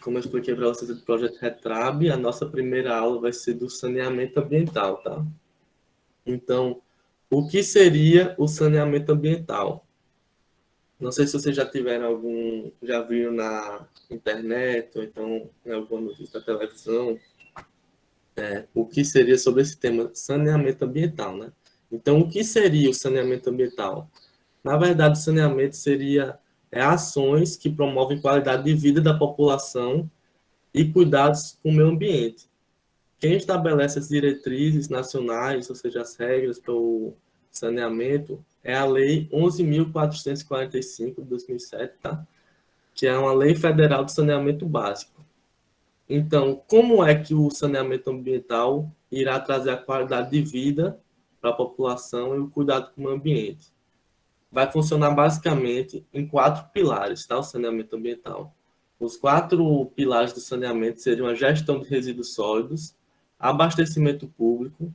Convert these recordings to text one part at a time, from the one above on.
como eu expliquei para vocês do projeto Retrab, a nossa primeira aula vai ser do saneamento ambiental, tá? Então, o que seria o saneamento ambiental? Não sei se vocês já tiveram já viram na internet, ou então em alguma notícia da televisão, o que seria sobre esse tema saneamento ambiental, né? Então, o que seria o saneamento ambiental? Na verdade, o saneamento seria ações que promovem qualidade de vida da população e cuidados com o meio ambiente. Quem estabelece as diretrizes nacionais, ou seja, as regras para o saneamento, é a Lei 11.445 de 2007, tá? Que é uma lei federal de saneamento básico. Então, como é que o saneamento ambiental irá trazer a qualidade de vida para a população e o cuidado com o ambiente? Vai funcionar basicamente em 4 pilares, tá? O saneamento ambiental. Os 4 pilares do saneamento seriam a gestão de resíduos sólidos, abastecimento público,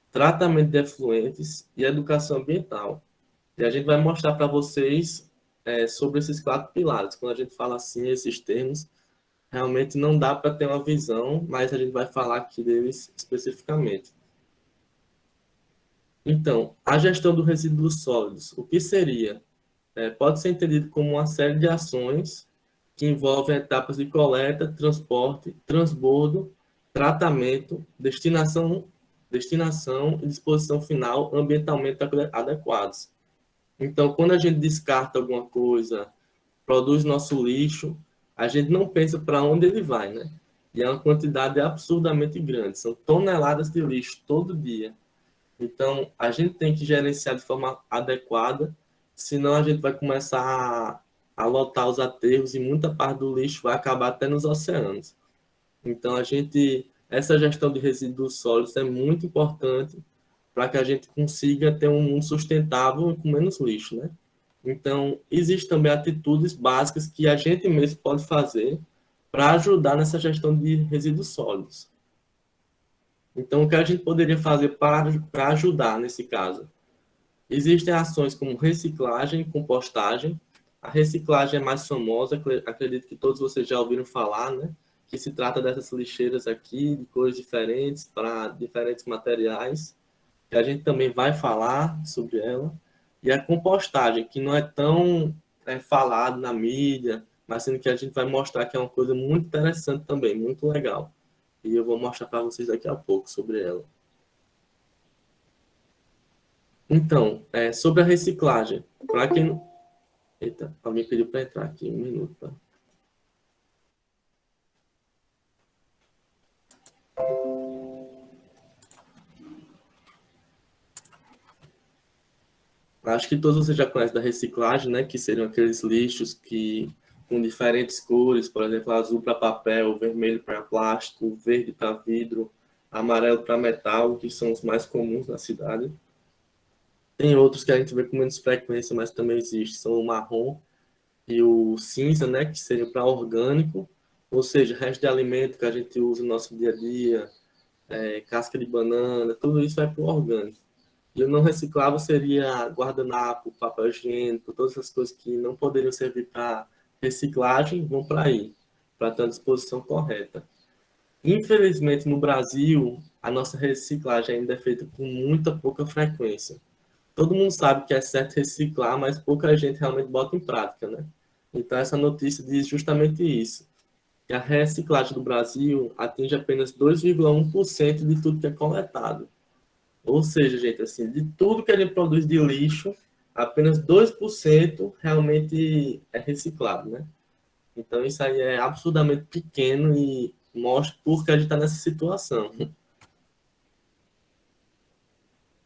tratamento de efluentes e educação ambiental. E a gente vai mostrar para vocês sobre esses 4 pilares. Quando a gente fala assim, esses termos, realmente não dá para ter uma visão, mas a gente vai falar aqui deles especificamente. Então, a gestão dos resíduos sólidos, o que seria? Pode ser entendido como uma série de ações que envolvem etapas de coleta, transporte, transbordo, tratamento, destinação e disposição final ambientalmente adequados. Então, quando a gente descarta alguma coisa, produz nosso lixo, a gente não pensa para onde ele vai, né? E é uma quantidade absurdamente grande, são toneladas de lixo todo dia. Então, a gente tem que gerenciar de forma adequada, senão a gente vai começar a lotar os aterros e muita parte do lixo vai acabar até nos oceanos. Então, essa gestão de resíduos sólidos é muito importante para que a gente consiga ter um mundo sustentável e com menos lixo, né? Então, existem também atitudes básicas que a gente mesmo pode fazer para ajudar nessa gestão de resíduos sólidos. Então, o que a gente poderia fazer para ajudar nesse caso? Existem ações como reciclagem e compostagem. A reciclagem é mais famosa, acredito que todos vocês já ouviram falar, né? Que se trata dessas lixeiras aqui, de cores diferentes, para diferentes materiais, que a gente também vai falar sobre ela. E a compostagem, que não é tão falado na mídia, mas sendo que a gente vai mostrar que é uma coisa muito interessante também, muito legal. E eu vou mostrar para vocês daqui a pouco sobre ela. Então, sobre a reciclagem, para quem não... Eita, alguém pediu para entrar aqui, um minuto. Tá? Acho que todos vocês já conhecem da reciclagem, né? Que seriam aqueles lixos que com diferentes cores, por exemplo, azul para papel, vermelho para plástico, verde para vidro, amarelo para metal, que são os mais comuns na cidade. Tem outros que a gente vê com menos frequência, mas também existe, são o marrom e o cinza, né, que seria para orgânico, ou seja, resto de alimento que a gente usa no nosso dia a dia, casca de banana, tudo isso vai para o orgânico. E o não reciclável seria guardanapo, papel higiênico, todas essas coisas que não poderiam servir para reciclagem vão para aí, para ter a disposição correta. Infelizmente, no Brasil, a nossa reciclagem ainda é feita com muita pouca frequência. Todo mundo sabe que é certo reciclar, mas pouca gente realmente bota em prática, né? Então, essa notícia diz justamente isso, que a reciclagem do Brasil atinge apenas 2,1% de tudo que é coletado. Ou seja, gente, assim, de tudo que a gente produz de lixo, apenas 2% realmente é reciclado, né? Então, isso aí é absurdamente pequeno e mostra por que a gente está nessa situação.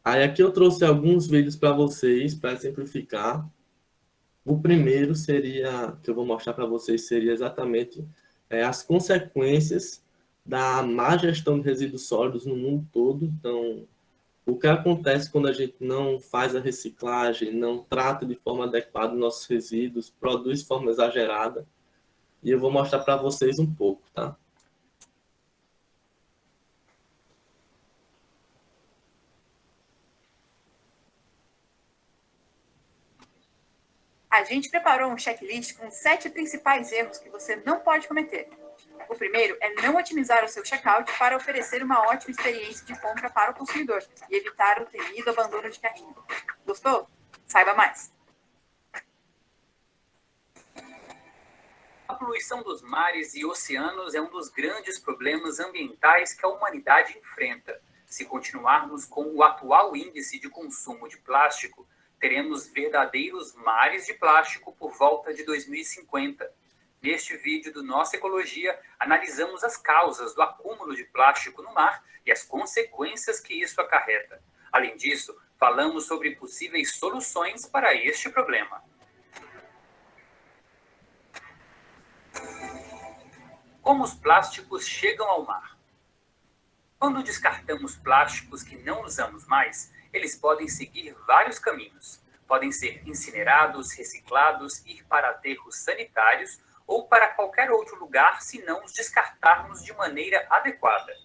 Aí aqui eu trouxe alguns vídeos para vocês, para simplificar. O primeiro seria, que eu vou mostrar para vocês, seria exatamente as consequências da má gestão de resíduos sólidos no mundo todo. Então, o que acontece quando a gente não faz a reciclagem, não trata de forma adequada os nossos resíduos, produz de forma exagerada. E eu vou mostrar para vocês um pouco, tá? A gente preparou um checklist com 7 principais erros que você não pode cometer. O primeiro é não otimizar o seu checkout para oferecer uma ótima experiência de compra para o consumidor e evitar o temido abandono de carrinho. Gostou? Saiba mais. A poluição dos mares e oceanos é um dos grandes problemas ambientais que a humanidade enfrenta. Se continuarmos com o atual índice de consumo de plástico, teremos verdadeiros mares de plástico por volta de 2050. Neste vídeo do Nossa Ecologia, analisamos as causas do acúmulo de plástico no mar e as consequências que isso acarreta. Além disso, falamos sobre possíveis soluções para este problema. Como os plásticos chegam ao mar? Quando descartamos plásticos que não usamos mais, eles podem seguir vários caminhos. Podem ser incinerados, reciclados, ir para aterros sanitários ou para qualquer outro lugar se não os descartarmos de maneira adequada.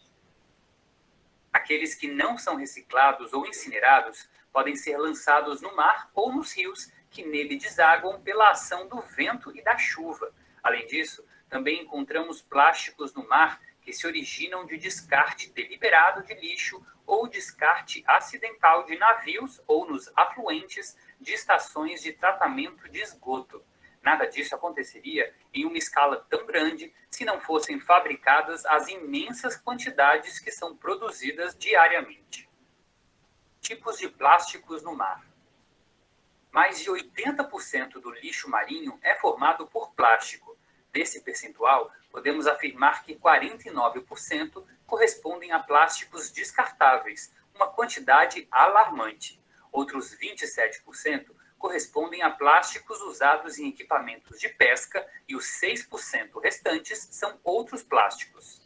Aqueles que não são reciclados ou incinerados podem ser lançados no mar ou nos rios, que nele desaguam pela ação do vento e da chuva. Além disso, também encontramos plásticos no mar que se originam de descarte deliberado de lixo ou descarte acidental de navios ou nos afluentes de estações de tratamento de esgoto. Nada disso aconteceria em uma escala tão grande se não fossem fabricadas as imensas quantidades que são produzidas diariamente. Tipos de plásticos no mar. Mais de 80% do lixo marinho é formado por plástico. Desse percentual, podemos afirmar que 49% correspondem a plásticos descartáveis, uma quantidade alarmante. Outros 27% correspondem a plásticos usados em equipamentos de pesca e os 6% restantes são outros plásticos.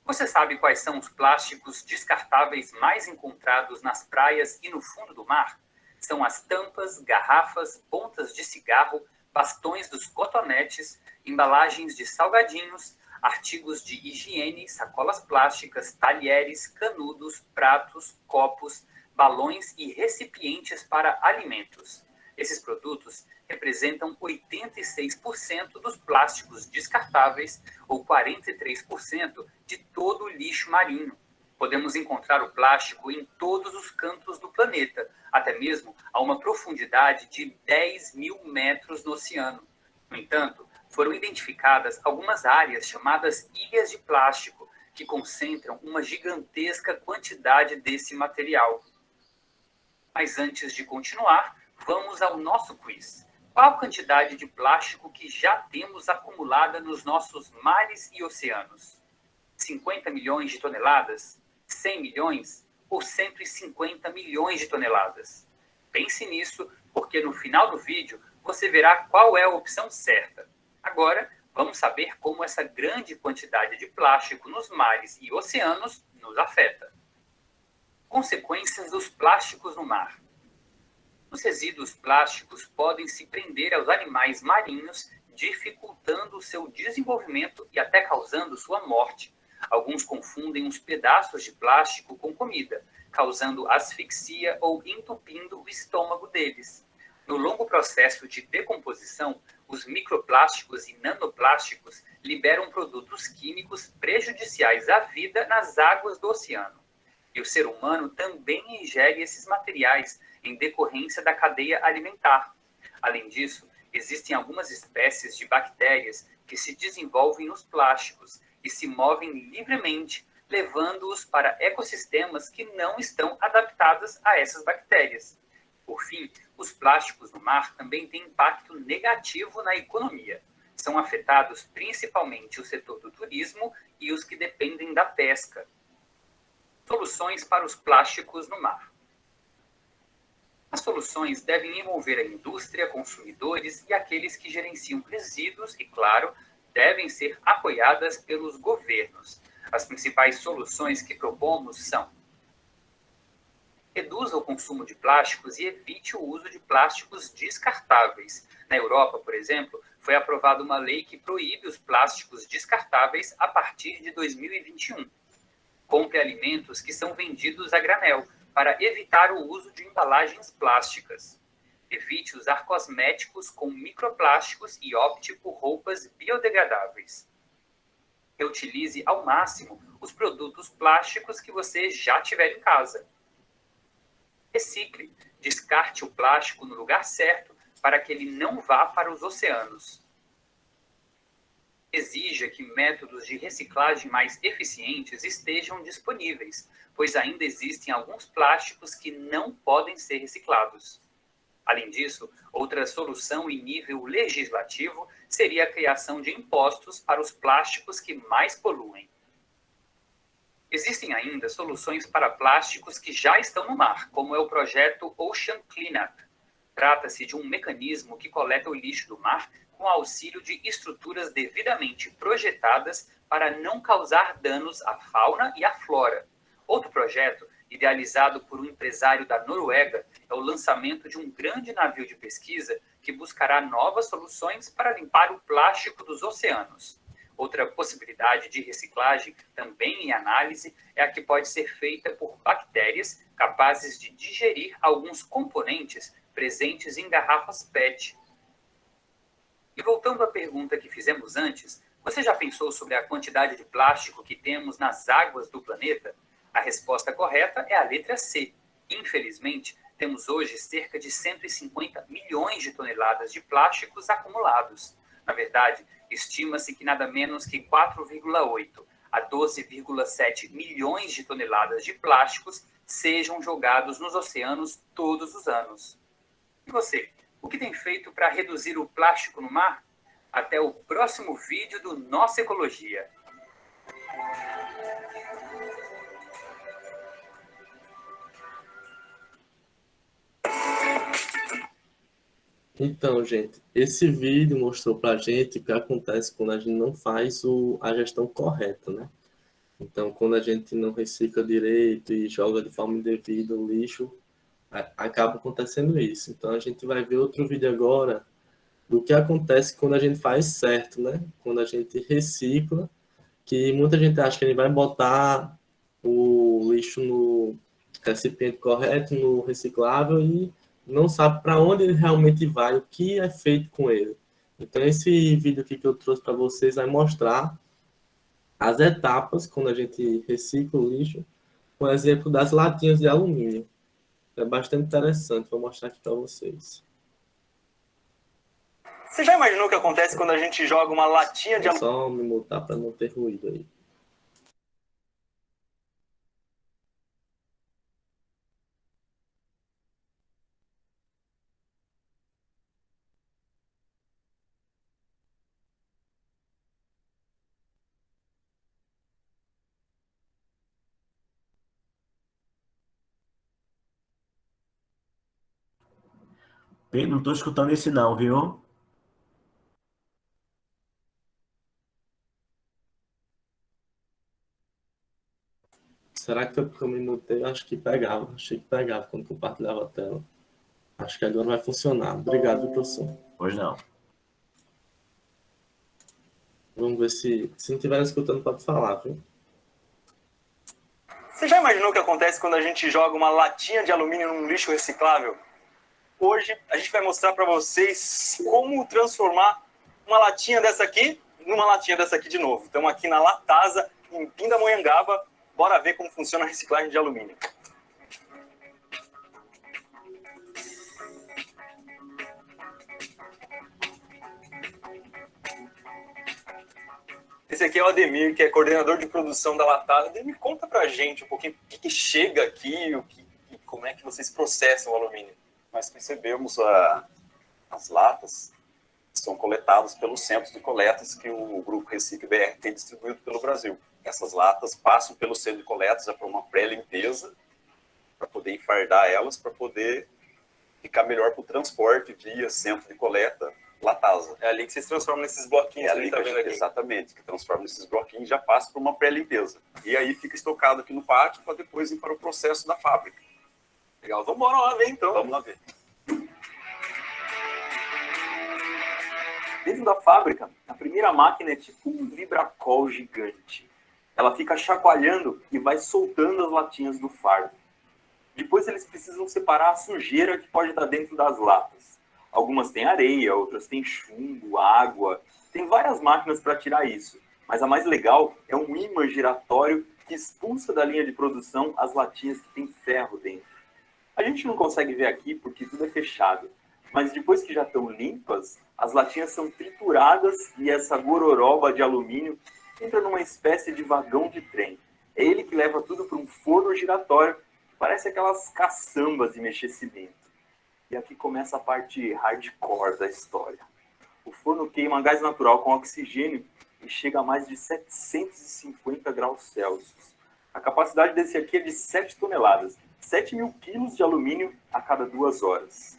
Você sabe quais são os plásticos descartáveis mais encontrados nas praias e no fundo do mar? São as tampas, garrafas, pontas de cigarro, bastões dos cotonetes, embalagens de salgadinhos, artigos de higiene, sacolas plásticas, talheres, canudos, pratos, copos, balões e recipientes para alimentos. Esses produtos representam 86% dos plásticos descartáveis ou 43% de todo o lixo marinho. Podemos encontrar o plástico em todos os cantos do planeta, até mesmo a uma profundidade de 10 mil metros no oceano. No entanto, foram identificadas algumas áreas chamadas ilhas de plástico, que concentram uma gigantesca quantidade desse material. Mas antes de continuar, vamos ao nosso quiz. Qual a quantidade de plástico que já temos acumulada nos nossos mares e oceanos? 50 milhões de toneladas? 100 milhões? Ou 150 milhões de toneladas? Pense nisso, porque no final do vídeo você verá qual é a opção certa. Agora, vamos saber como essa grande quantidade de plástico nos mares e oceanos nos afeta. Consequências dos plásticos no mar. Os resíduos plásticos podem se prender aos animais marinhos, dificultando o seu desenvolvimento e até causando sua morte. Alguns confundem os pedaços de plástico com comida, causando asfixia ou entupindo o estômago deles. No longo processo de decomposição, os microplásticos e nanoplásticos liberam produtos químicos prejudiciais à vida nas águas do oceano. E o ser humano também ingere esses materiais em decorrência da cadeia alimentar. Além disso, existem algumas espécies de bactérias que se desenvolvem nos plásticos e se movem livremente, levando-os para ecossistemas que não estão adaptados a essas bactérias. Por fim, os plásticos no mar também têm impacto negativo na economia. São afetados principalmente o setor do turismo e os que dependem da pesca. Soluções para os plásticos no mar. As soluções devem envolver a indústria, consumidores e aqueles que gerenciam resíduos e, claro, devem ser apoiadas pelos governos. As principais soluções que propomos são: reduza o consumo de plásticos e evite o uso de plásticos descartáveis. Na Europa, por exemplo, foi aprovada uma lei que proíbe os plásticos descartáveis a partir de 2021. Compre alimentos que são vendidos a granel, para evitar o uso de embalagens plásticas. Evite usar cosméticos com microplásticos e opte por roupas biodegradáveis. Reutilize ao máximo os produtos plásticos que você já tiver em casa. Recicle. Descarte o plástico no lugar certo para que ele não vá para os oceanos. Exija que métodos de reciclagem mais eficientes estejam disponíveis, pois ainda existem alguns plásticos que não podem ser reciclados. Além disso, outra solução em nível legislativo seria a criação de impostos para os plásticos que mais poluem. Existem ainda soluções para plásticos que já estão no mar, como é o projeto Ocean Cleanup. Trata-se de um mecanismo que coleta o lixo do mar com auxílio de estruturas devidamente projetadas para não causar danos à fauna e à flora. Outro projeto, idealizado por um empresário da Noruega, é o lançamento de um grande navio de pesquisa que buscará novas soluções para limpar o plástico dos oceanos. Outra possibilidade de reciclagem, também em análise, é a que pode ser feita por bactérias capazes de digerir alguns componentes presentes em garrafas PET. E voltando à pergunta que fizemos antes, você já pensou sobre a quantidade de plástico que temos nas águas do planeta? A resposta correta é a letra C. Infelizmente, temos hoje cerca de 150 milhões de toneladas de plásticos acumulados. Na verdade, estima-se que nada menos que 4,8 a 12,7 milhões de toneladas de plásticos sejam jogados nos oceanos todos os anos. E você, o que tem feito para reduzir o plástico no mar? Até o próximo vídeo do Nossa Ecologia. Então, gente, esse vídeo mostrou pra gente o que acontece quando a gente não faz a gestão correta, né? Então, quando a gente não recicla direito e joga de forma indevida o lixo, acaba acontecendo isso. Então, a gente vai ver outro vídeo agora do que acontece quando a gente faz certo, né? Quando a gente recicla, que muita gente acha que a gente vai botar o lixo no recipiente correto, no reciclável, e não sabe para onde ele realmente vai, o que é feito com ele. Então, esse vídeo aqui que eu trouxe para vocês vai mostrar as etapas quando a gente recicla o lixo, com exemplo das latinhas de alumínio. É bastante interessante, vou mostrar aqui para vocês. Você já imaginou o que acontece quando a gente joga uma latinha de alumínio? Só me mutar para não ter ruído aí. Pedro, não tô escutando esse não, viu? Será que foi porque eu me mutei? Acho que pegava. Achei que pegava quando compartilhava a tela. Acho que agora vai funcionar. Obrigado, professor. Pois não. Vamos ver se não estiver escutando, pode falar, viu? Você já imaginou o que acontece quando a gente joga uma latinha de alumínio num lixo reciclável? Hoje a gente vai mostrar para vocês como transformar uma latinha dessa aqui numa latinha dessa aqui de novo. Estamos aqui na Latasa, em Pindamonhangaba. Bora ver como funciona a reciclagem de alumínio. Esse aqui é o Ademir, que é coordenador de produção da Latasa. Ademir, conta pra gente um pouquinho o que chega aqui, como é que vocês processam o alumínio. Nós recebemos as latas que são coletadas pelos centros de coletas que o Grupo Recicle BR tem distribuído pelo Brasil. Essas latas passam pelo centro de coletas já para uma pré-limpeza, para poder enfardar elas, para poder ficar melhor para o transporte via centro de coleta Latasa. É ali que vocês transformam nesses bloquinhos. É ali que a gente, exatamente, que transforma esses bloquinhos e já passa para uma pré-limpeza. E aí fica estocado aqui no pátio para depois ir para o processo da fábrica. Legal, vamos lá ver então. Vamos lá ver. Dentro da fábrica, a primeira máquina é tipo um vibracol gigante. Ela fica chacoalhando e vai soltando as latinhas do fardo. Depois eles precisam separar a sujeira que pode estar dentro das latas. Algumas têm areia, outras têm chumbo, água. Tem várias máquinas para tirar isso. Mas a mais legal é um ímã giratório que expulsa da linha de produção as latinhas que tem ferro dentro. A gente não consegue ver aqui porque tudo é fechado, mas depois que já estão limpas, as latinhas são trituradas e essa gororoba de alumínio entra numa espécie de vagão de trem. É ele que leva tudo para um forno giratório, que parece aquelas caçambas de mexer cimento. E aqui começa a parte hardcore da história. O forno queima gás natural com oxigênio e chega a mais de 750 graus Celsius. A capacidade desse aqui é de 7 toneladas, 7.000 quilos de alumínio a cada 2 horas.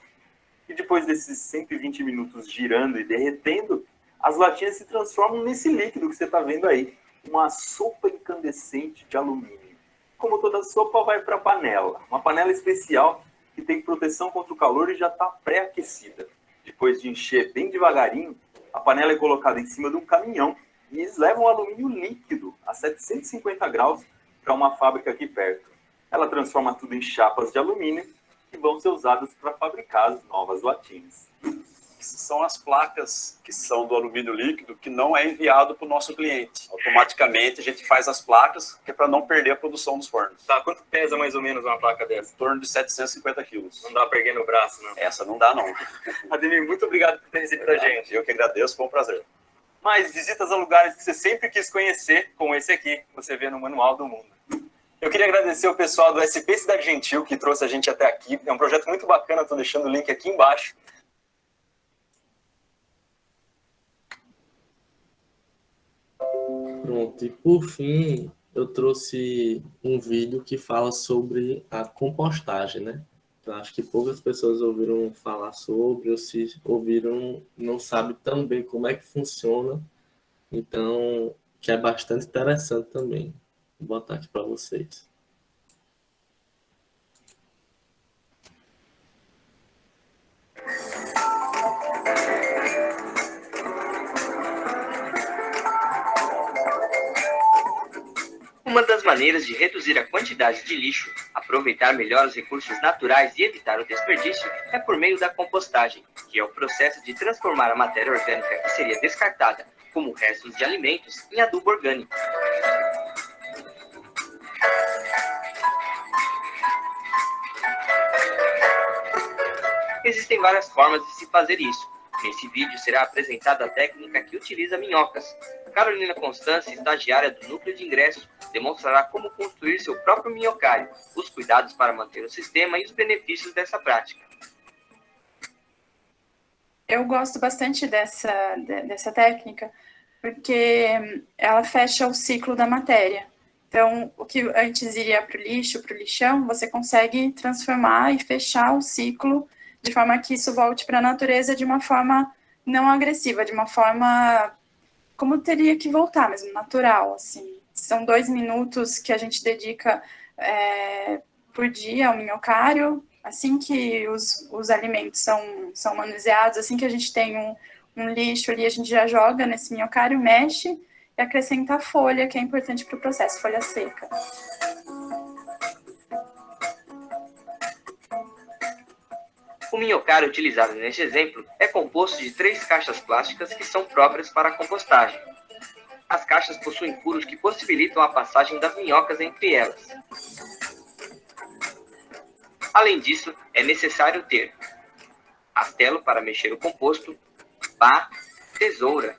E depois desses 120 minutos girando e derretendo, as latinhas se transformam nesse líquido que você está vendo aí, uma sopa incandescente de alumínio. Como toda sopa, vai para a panela, uma panela especial que tem proteção contra o calor e já está pré-aquecida. Depois de encher bem devagarinho, a panela é colocada em cima de um caminhão e eles levam o alumínio líquido a 750 graus para uma fábrica aqui perto. Ela transforma tudo em chapas de alumínio que vão ser usadas para fabricar as novas latinhas. São as placas que são do alumínio líquido que não é enviado para o nosso cliente. Automaticamente a gente faz as placas que é para não perder a produção dos fornos. Tá, quanto pesa mais ou menos uma placa dessa? Em torno de 750 quilos. Não dá para erguer no braço, não? Essa não dá, não. Ademir, muito obrigado por ter recebido a gente. Eu que agradeço, foi um prazer. Mais visitas a lugares que você sempre quis conhecer, como esse aqui, que você vê no Manual do Mundo. Eu queria agradecer ao pessoal do SP Cidade Gentil, que trouxe a gente até aqui. É um projeto muito bacana, estou deixando o link aqui embaixo. Pronto, e por fim, eu trouxe um vídeo que fala sobre a compostagem, né? Eu acho que poucas pessoas ouviram falar sobre, ou se ouviram, não sabem tão bem como é que funciona. Então, que é bastante interessante também. Vou botar aqui para vocês. Uma das maneiras de reduzir a quantidade de lixo, aproveitar melhor os recursos naturais e evitar o desperdício é por meio da compostagem, que é o processo de transformar a matéria orgânica que seria descartada, como restos de alimentos, em adubo orgânico. Existem várias formas de se fazer isso. Nesse vídeo será apresentada a técnica que utiliza minhocas. A Carolina Constância, estagiária do Núcleo de Ingressos, demonstrará como construir seu próprio minhocário, os cuidados para manter o sistema e os benefícios dessa prática. Eu gosto bastante dessa técnica, porque ela fecha o ciclo da matéria. Então, o que antes iria para o lixo, para o lixão, você consegue transformar e fechar o ciclo de forma que isso volte para a natureza de uma forma não agressiva, de uma forma como teria que voltar mesmo, natural, assim. São 2 minutos que a gente dedica por dia ao minhocário, assim que os alimentos são manuseados, assim que a gente tem um lixo ali, a gente já joga nesse minhocário, mexe e acrescenta a folha, que é importante para o processo, folha seca. O minhocário utilizado neste exemplo é composto de 3 caixas plásticas que são próprias para a compostagem. As caixas possuem furos que possibilitam a passagem das minhocas entre elas. Além disso, é necessário ter rastelo para mexer o composto, pá, tesoura,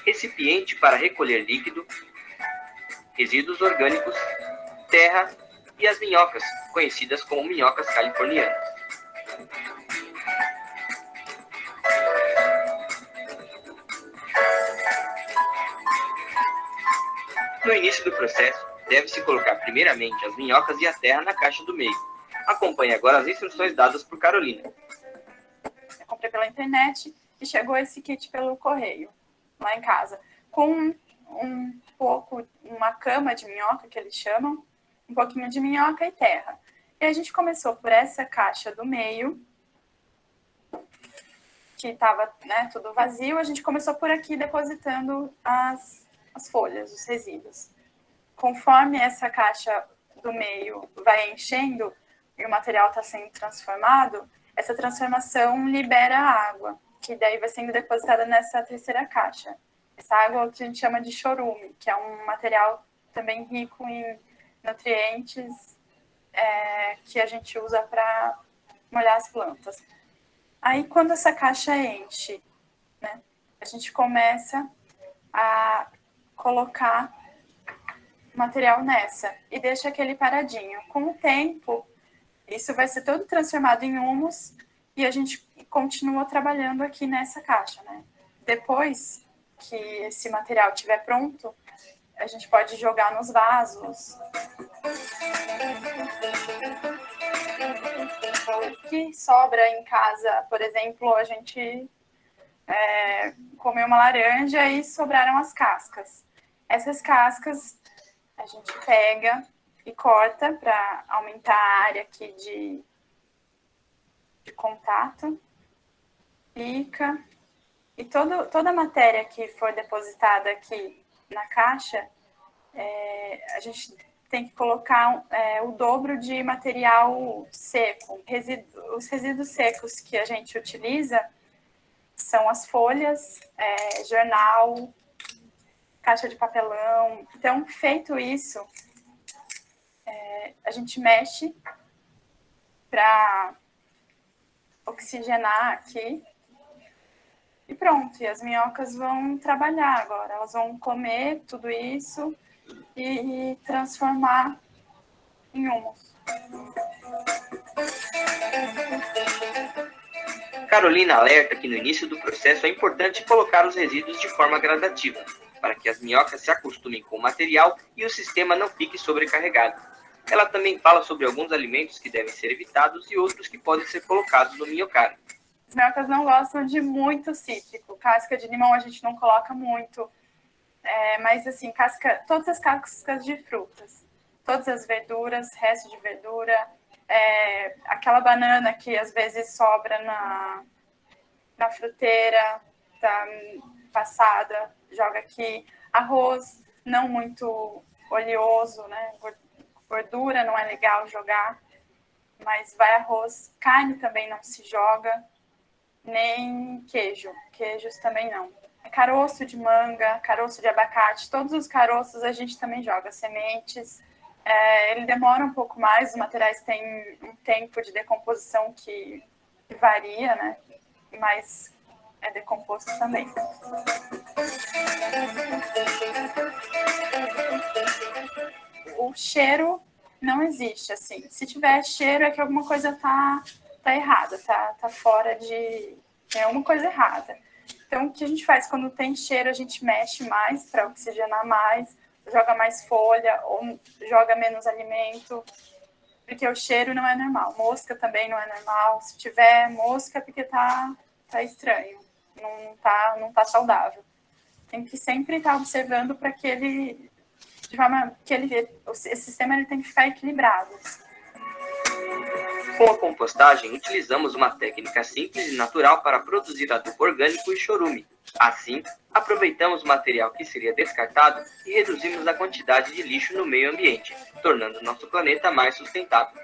recipiente para recolher líquido, resíduos orgânicos, terra e as minhocas, conhecidas como minhocas californianas. No início do processo, deve-se colocar primeiramente as minhocas e a terra na caixa do meio. Acompanhe agora as instruções dadas por Carolina. Eu comprei pela internet e chegou esse kit pelo correio, lá em casa, com uma cama de minhoca, que eles chamam, um pouquinho de minhoca e terra. E a gente começou por essa caixa do meio, que estava tudo vazio, a gente começou por aqui depositando as folhas, os resíduos. Conforme essa caixa do meio vai enchendo e o material está sendo transformado, essa transformação libera a água, que daí vai sendo depositada nessa terceira caixa. Essa água que a gente chama de chorume, que é um material também rico em nutrientes que a gente usa para molhar as plantas. Aí, quando essa caixa enche, né, a gente começa a colocar material nessa e deixa aquele paradinho. Com o tempo, isso vai ser todo transformado em humus e a gente continua trabalhando aqui nessa caixa, né? Depois que esse material estiver pronto, a gente pode jogar nos vasos. O que sobra em casa, por exemplo, a gente comeu uma laranja e sobraram as cascas. Essas cascas a gente pega e corta para aumentar a área aqui de contato. Pica. E toda a matéria que for depositada aqui na caixa, a gente tem que colocar o dobro de material seco. Os resíduos secos que a gente utiliza são as folhas, jornal, caixa de papelão. Então, feito isso, a gente mexe para oxigenar aqui. E pronto, e as minhocas vão trabalhar agora. Elas vão comer tudo isso e transformar em humus. Carolina alerta que no início do processo é importante colocar os resíduos de forma gradativa, para que as minhocas se acostumem com o material e o sistema não fique sobrecarregado. Ela também fala sobre alguns alimentos que devem ser evitados e outros que podem ser colocados no minhocário. As minhocas não gostam de muito cítrico. Casca de limão a gente não coloca muito. Mas, assim, todas as cascas de frutas, todas as verduras, resto de verdura, aquela banana que às vezes sobra na fruteira, tá passada, joga aqui. Arroz não muito oleoso, né? Gordura não é legal jogar, mas vai arroz. Carne também não se joga. Nem queijos também não. Caroço de manga, caroço de abacate, todos os caroços a gente também joga, sementes. Ele demora um pouco mais, os materiais têm um tempo de decomposição que varia, né? Mas é decomposto também. O cheiro não existe, assim. Se tiver cheiro é que alguma coisa tá errada, tá fora de... Tem alguma coisa errada. Então, o que a gente faz quando tem cheiro, a gente mexe mais para oxigenar mais, joga mais folha ou joga menos alimento, porque o cheiro não é normal. Mosca também não é normal. Se tiver mosca, é porque tá estranho, não tá saudável. Tem que sempre estar observando para que ele... De forma que esse sistema ele tem que ficar equilibrado. Com a compostagem, utilizamos uma técnica simples e natural para produzir adubo orgânico e chorume. Assim, aproveitamos o material que seria descartado e reduzimos a quantidade de lixo no meio ambiente, tornando nosso planeta mais sustentável.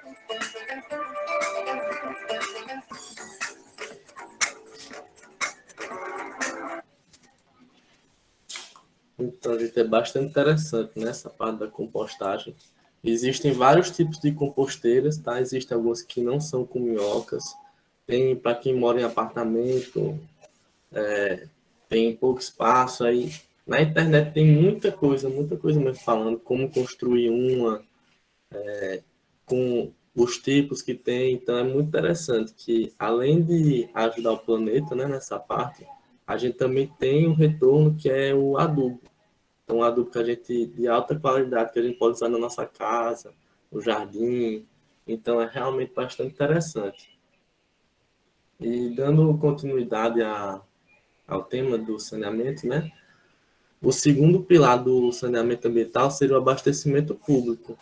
Então, gente, é bastante interessante nessa parte da compostagem. Existem vários tipos de composteiras, tá? Existem algumas que não são com minhocas. Tem para quem mora em apartamento, tem pouco espaço aí. Na internet tem muita coisa mesmo falando como construir uma, com os tipos que tem. Então é muito interessante que, além de ajudar o planeta, né, nessa parte, a gente também tem um retorno que é o adubo. Então, um adubo que a gente, de alta qualidade, que a gente pode usar na nossa casa, no jardim. Então, é realmente bastante interessante. E dando continuidade ao tema do saneamento, né? O segundo pilar do saneamento ambiental seria o abastecimento público.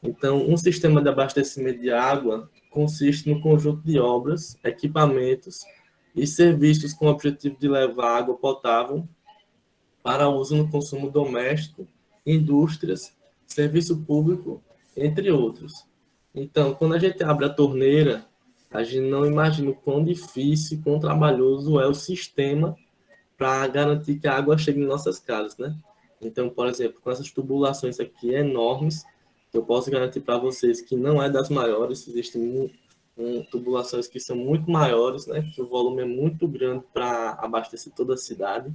Então, um sistema de abastecimento de água consiste no conjunto de obras, equipamentos e serviços com o objetivo de levar água potável para uso no consumo doméstico, indústrias, serviço público, entre outros. Então, quando a gente abre a torneira, a gente não imagina o quão difícil, quão trabalhoso é o sistema para garantir que a água chegue em nossas casas, né? Então, por exemplo, com essas tubulações aqui enormes, eu posso garantir para vocês que não é das maiores, existem tubulações que são muito maiores, né? Que o volume é muito grande para abastecer toda a cidade.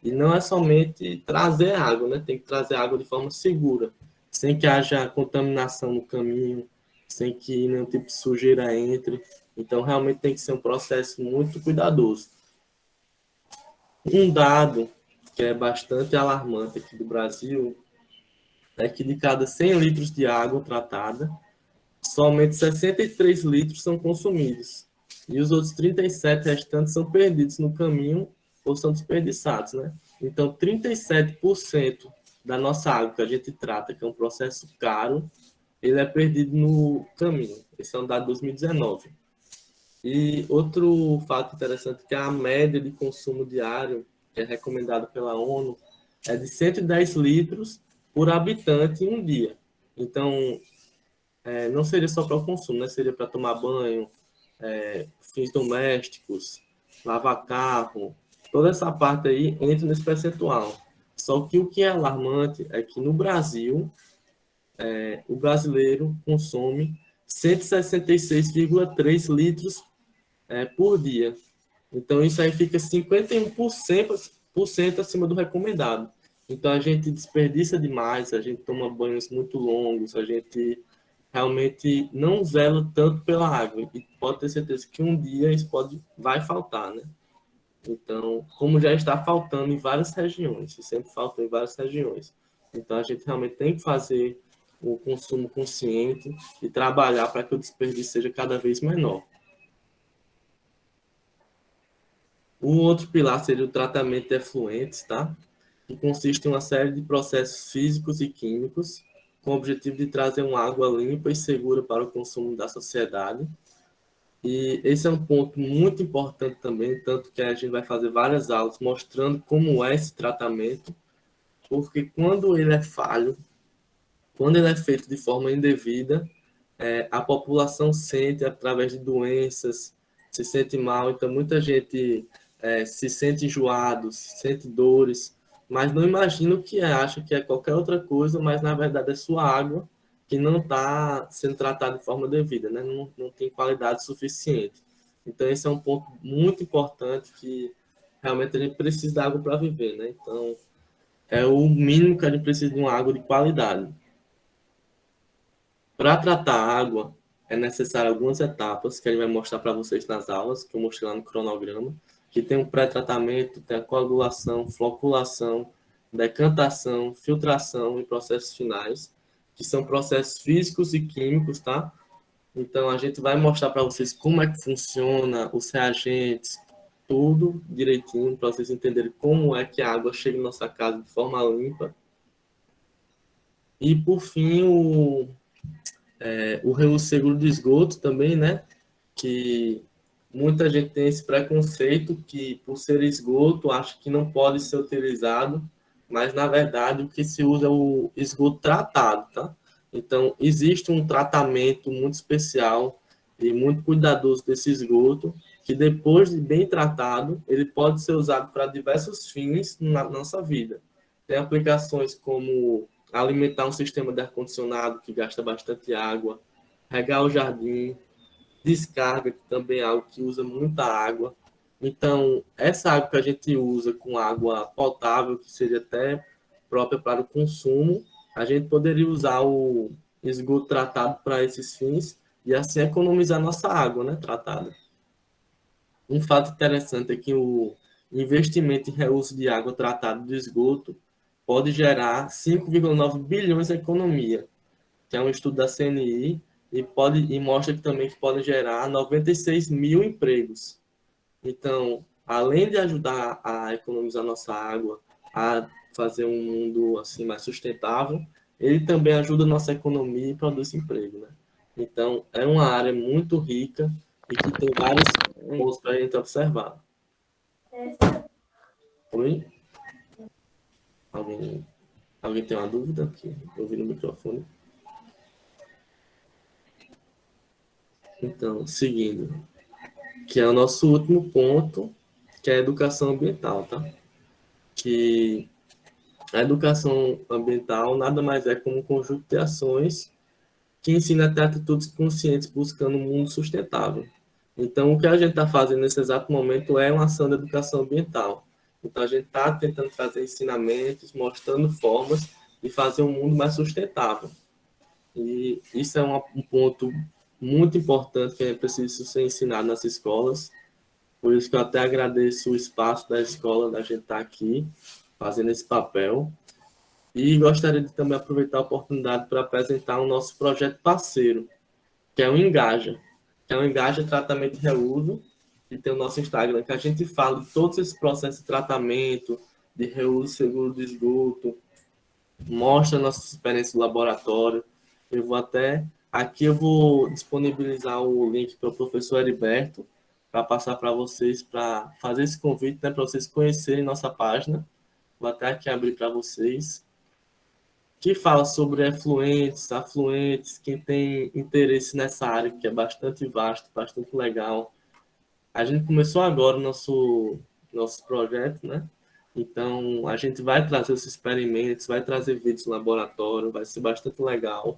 E não é somente trazer água, né? Tem que trazer água de forma segura, sem que haja contaminação no caminho, sem que nenhum tipo de sujeira entre. Então, realmente tem que ser um processo muito cuidadoso. Um dado que é bastante alarmante aqui do Brasil é que de cada 100 litros de água tratada, somente 63 litros são consumidos. E os outros 37 restantes são perdidos no caminho ou são desperdiçados, né? Então, 37% da nossa água que a gente trata, que é um processo caro, ele é perdido no caminho. Esse é um dado de 2019. E outro fato interessante é que a média de consumo diário, que é recomendada pela ONU, é de 110 litros por habitante em um dia. Então, não seria só para o consumo, né? Seria para tomar banho, fins domésticos, lavar carro, toda essa parte aí entra nesse percentual. Só que o que é alarmante é que no Brasil, o brasileiro consome 166,3 litros por dia. Então, isso aí fica 51% acima do recomendado. Então, a gente desperdiça demais, a gente toma banhos muito longos, a gente realmente não zela tanto pela água. E pode ter certeza que um dia isso vai faltar, né? Então, como já está faltando em várias regiões, sempre faltou em várias regiões. Então, a gente realmente tem que fazer o consumo consciente e trabalhar para que o desperdício seja cada vez menor. O outro pilar seria o tratamento de efluentes, tá? Que consiste em uma série de processos físicos e químicos com o objetivo de trazer uma água limpa e segura para o consumo da sociedade. E esse é um ponto muito importante também, tanto que a gente vai fazer várias aulas mostrando como é esse tratamento, porque quando ele é falho, quando ele é feito de forma indevida, a população sente através de doenças, se sente mal, então muita gente se sente enjoado, se sente dores, mas não imagina o que é, acha que é qualquer outra coisa, mas na verdade é sua água que não está sendo tratada de forma devida, né? Não tem qualidade suficiente. Então esse é um ponto muito importante que realmente a gente precisa da água para viver, né? Então é o mínimo que a gente precisa de uma água de qualidade. Para tratar a água, é necessário algumas etapas que a gente vai mostrar para vocês nas aulas, que eu mostrei lá no cronograma, que tem o pré-tratamento, tem a coagulação, floculação, decantação, filtração e processos finais, que são processos físicos e químicos, tá? Então, a gente vai mostrar para vocês como é que funciona, os reagentes, tudo direitinho, para vocês entenderem como é que a água chega em nossa casa de forma limpa. E, por fim, o reuso seguro de esgoto também, né? Que muita gente tem esse preconceito que, por ser esgoto, acha que não pode ser utilizado, mas, na verdade, o que se usa é o esgoto tratado, tá? Então, existe um tratamento muito especial e muito cuidadoso desse esgoto, que depois de bem tratado, ele pode ser usado para diversos fins na nossa vida. Tem aplicações como alimentar um sistema de ar-condicionado que gasta bastante água, regar o jardim, descarga, que também é algo que usa muita água. Então, essa água que a gente usa com água potável, que seria até própria para o consumo, a gente poderia usar o esgoto tratado para esses fins e assim economizar nossa água, né, tratada. Um fato interessante é que o investimento em reuso de água tratada do esgoto pode gerar 5,9 bilhões em economia, que é um estudo da CNI, e mostra que também que pode gerar 96 mil empregos. Então, além de ajudar a economizar nossa água, a fazer um mundo assim mais sustentável, ele também ajuda a nossa economia e produz emprego, né? Então, é uma área muito rica e que tem vários pontos para a gente observar. Oi? Alguém tem uma dúvida aqui? Eu vi no microfone. Então, seguindo, que é o nosso último ponto, que é a educação ambiental, tá? Que a educação ambiental nada mais é como um conjunto de ações que ensina a ter atitudes conscientes buscando um mundo sustentável. Então, o que a gente está fazendo nesse exato momento é uma ação de educação ambiental. Então, a gente está tentando trazer ensinamentos, mostrando formas de fazer um mundo mais sustentável. E isso é um ponto muito importante que é preciso ser ensinado nas escolas. Por isso que eu até agradeço o espaço da escola, da gente estar aqui, fazendo esse papel. E gostaria de também aproveitar a oportunidade para apresentar o nosso projeto parceiro, que é o Engaja. Que é o Engaja Tratamento e Reuso, e tem o nosso Instagram, que a gente fala de todos esses processos de tratamento, de reuso seguro de esgoto, mostra nossas experiências no laboratório. Aqui eu vou disponibilizar o link para o professor Heriberto, para passar para vocês, para fazer esse convite, né, para vocês conhecerem nossa página. Vou até aqui abrir para vocês. Que fala sobre efluentes, afluentes, quem tem interesse nessa área, que é bastante vasto, bastante legal. A gente começou agora o nosso projeto, né? Então, a gente vai trazer os experimentos, vai trazer vídeos no laboratório, vai ser bastante legal.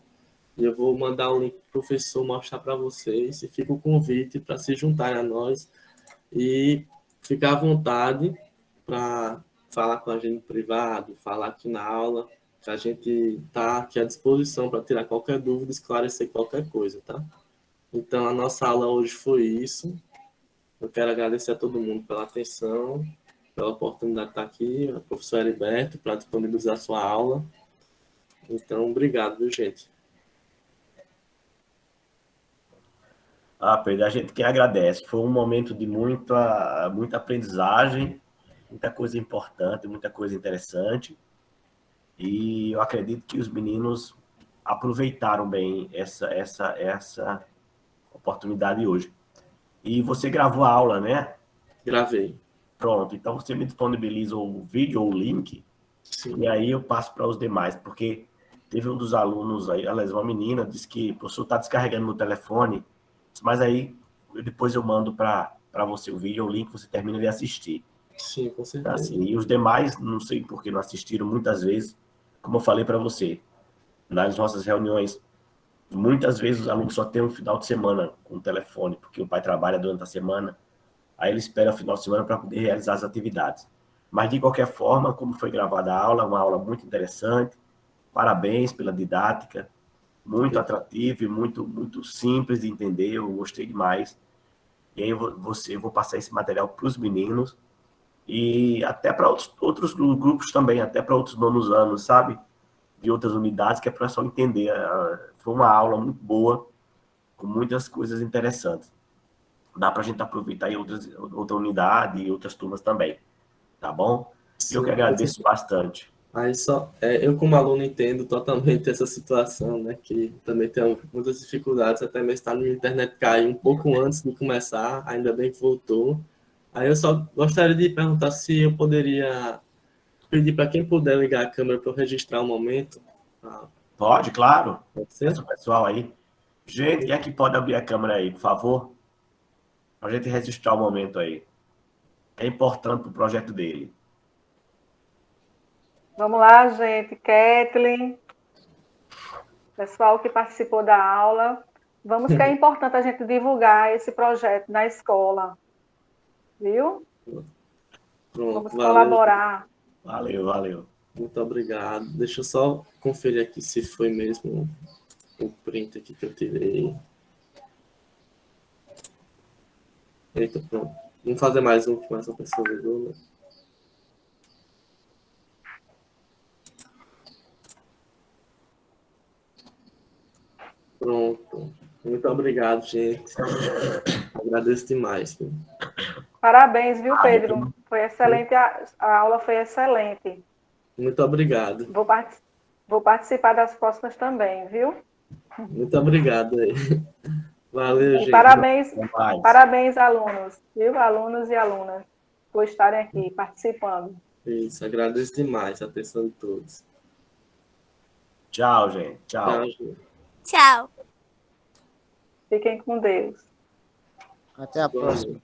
E eu vou mandar o link para o professor mostrar para vocês, e fica o convite para se juntarem a nós e ficar à vontade para falar com a gente no privado, falar aqui na aula, que a gente está aqui à disposição para tirar qualquer dúvida, esclarecer qualquer coisa, tá? Então, a nossa aula hoje foi isso. Eu quero agradecer a todo mundo pela atenção, pela oportunidade de estar aqui, ao professor Heriberto, para disponibilizar a sua aula. Então, obrigado, viu, gente? Pedro, a gente que agradece. Foi um momento de muita aprendizagem, muita coisa importante, muita coisa interessante. E eu acredito que os meninos aproveitaram bem essa oportunidade hoje. E você gravou a aula, né? Gravei. Pronto, então você me disponibiliza o vídeo ou o link. Sim. E aí eu passo para os demais, porque teve um dos alunos aí, aliás, uma menina, disse que o professor está descarregando no telefone, mas aí depois eu mando para você o vídeo ou o link, você termina de assistir. Sim, com certeza. Assim, e os demais, não sei por que não assistiram muitas vezes, como eu falei para você, nas nossas reuniões, muitas vezes os alunos só têm um final de semana com o telefone, porque o pai trabalha durante a semana, aí ele espera o final de semana para poder realizar as atividades. Mas, de qualquer forma, como foi gravada a aula, uma aula muito interessante, parabéns pela didática, muito atrativa e muito simples de entender, eu gostei demais. E aí eu vou passar esse material para os meninos, e até para outros grupos também, até para outros nonos anos, sabe? De outras unidades, que é para o pessoal entender. Foi uma aula muito boa, com muitas coisas interessantes. Dá para a gente aproveitar em outra unidade e outras turmas também, tá bom? Sim, eu que agradeço bastante. Aí eu como aluno entendo totalmente essa situação, né? Que também tem muitas dificuldades, até mesmo estar na internet cair um pouco antes de começar, ainda bem que voltou. Aí eu só gostaria de perguntar se eu poderia pedir para quem puder ligar a câmera para eu registrar o momento. Pode, claro. Pode ser? Esse pessoal aí. Gente, quem é que pode abrir a câmera aí, por favor? Para a gente registrar o momento aí. É importante para o projeto dele. Vamos lá, gente. Kathleen, pessoal que participou da aula. Vamos que é importante a gente divulgar esse projeto na escola. Viu? Pronto, vamos colaborar. Valeu. Muito obrigado. Deixa eu só conferir aqui se foi mesmo o print aqui que eu tirei. Eita, pronto. Vamos fazer mais um que mais uma pessoa ligou, né? Pronto. Muito obrigado, gente. Agradeço demais. Viu? Parabéns, viu, Pedro? Foi excelente, a aula foi excelente. Muito obrigado. Vou participar das próximas também, viu? Muito obrigado aí. Valeu, e gente. Parabéns, alunos, viu? Alunos e alunas, por estarem aqui participando. Isso, agradeço demais a atenção de todos. Tchau, gente. Tchau. Tchau. Fiquem com Deus. Até a próxima.